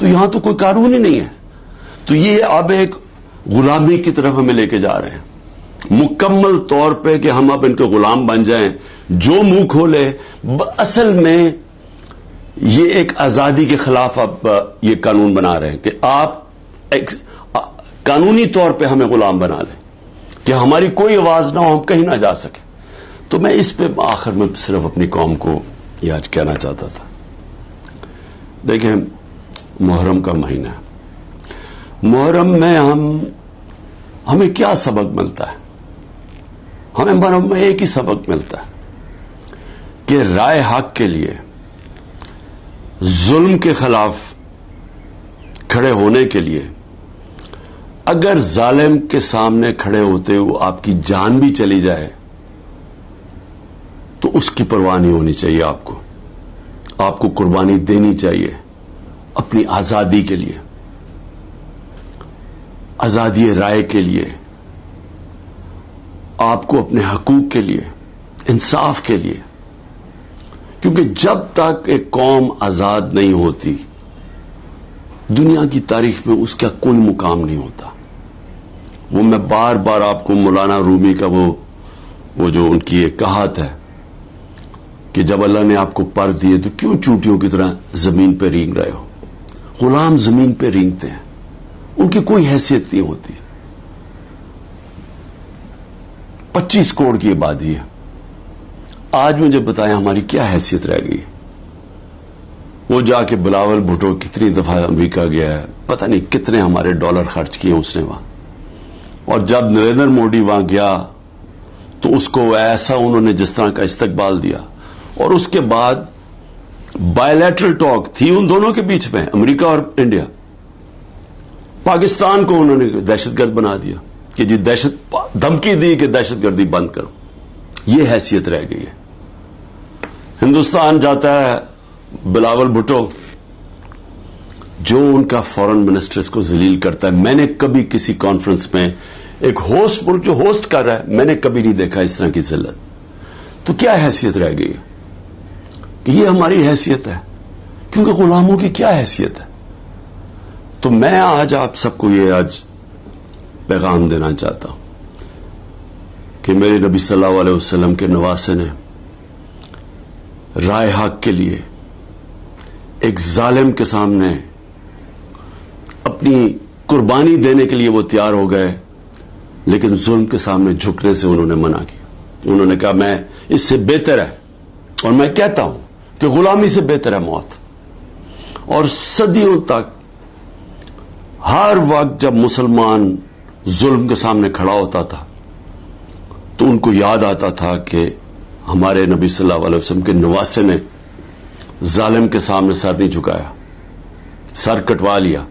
تو یہاں تو کوئی قانون ہی نہیں ہے. تو یہ اب ایک غلامی کی طرف ہمیں لے کے جا رہے ہیں مکمل طور پہ کہ ہم اب ان کے غلام بن جائیں. جو منہ کھولے اصل میں یہ ایک آزادی کے خلاف اب یہ قانون بنا رہے ہیں کہ آپ قانونی طور پہ ہمیں غلام بنا لیں کہ ہماری کوئی آواز نہ ہو, ہم کہیں نہ جا سکیں. تو میں اس پہ آخر میں صرف اپنی قوم کو یہ آج کہنا چاہتا تھا. دیکھیں, محرم کا مہینہ ہے. محرم میں ہمیں کیا سبق ملتا ہے؟ ہمیں محرم میں ایک ہی سبق ملتا ہے کہ رائے حق کے لیے, ظلم کے خلاف کھڑے ہونے کے لیے اگر ظالم کے سامنے کھڑے ہوتے ہوئے آپ کی جان بھی چلی جائے تو اس کی پرواہ نہیں ہونی چاہیے. آپ کو قربانی دینی چاہیے اپنی آزادی کے لیے, آزادی رائے کے لیے, آپ کو اپنے حقوق کے لیے, انصاف کے لیے. کیونکہ جب تک ایک قوم آزاد نہیں ہوتی دنیا کی تاریخ میں اس کا کوئی مقام نہیں ہوتا. وہ میں بار بار آپ کو مولانا رومی کا وہ جو ان کی ایک کہات ہے کہ جب اللہ نے آپ کو پر دیے تو کیوں چونٹیوں کی طرح زمین پہ رینگ رہے ہو. غلام زمین پہ رینگتے ہیں, ان کی کوئی حیثیت نہیں ہوتی. 25 کروڑ کی آبادی ہے. آج مجھے بتائیں ہماری کیا حیثیت رہ گئی؟ وہ جا کے بلاول بھٹو کتنی دفعہ امریکہ گیا ہے, پتہ نہیں کتنے ہمارے ڈالر خرچ کیے اس نے وہاں. اور جب نریندر مودی وہاں گیا تو اس کو ایسا انہوں نے جس طرح کا استقبال دیا. اور اس کے بعد بائیلیٹرل ٹاک تھی ان دونوں کے بیچ میں, امریکہ اور انڈیا. پاکستان کو انہوں نے دہشت گرد بنا دیا کہ جی دھمکی دی کہ دہشت گردی بند کرو. یہ حیثیت رہ گئی ہے. ہندوستان جاتا ہے بلاول بھٹو جو ان کا فورن منسٹر اس کو ذلیل کرتا ہے. میں نے کبھی کسی کانفرنس میں ایک ہوسٹ ملک جو ہوسٹ کر رہا ہے میں نے کبھی نہیں دیکھا اس طرح کی ذلت. تو کیا حیثیت رہ گئی کہ یہ ہماری حیثیت ہے, کیونکہ غلاموں کی کیا حیثیت ہے. تو میں آج آپ سب کو یہ آج پیغام دینا چاہتا ہوں کہ میرے نبی صلی اللہ علیہ وسلم کے نواسے نے رائے حق کے لیے ایک ظالم کے سامنے اپنی قربانی دینے کے لیے وہ تیار ہو گئے, لیکن ظلم کے سامنے جھکنے سے انہوں نے منع کیا. انہوں نے کہا میں اس سے بہتر ہے, اور میں کہتا ہوں کہ غلامی سے بہتر ہے موت. اور صدیوں تک ہر وقت جب مسلمان ظلم کے سامنے کھڑا ہوتا تھا تو ان کو یاد آتا تھا کہ ہمارے نبی صلی اللہ علیہ وسلم کے نواسے نے ظالم کے سامنے سر نہیں جھکایا, سر کٹوا لیا.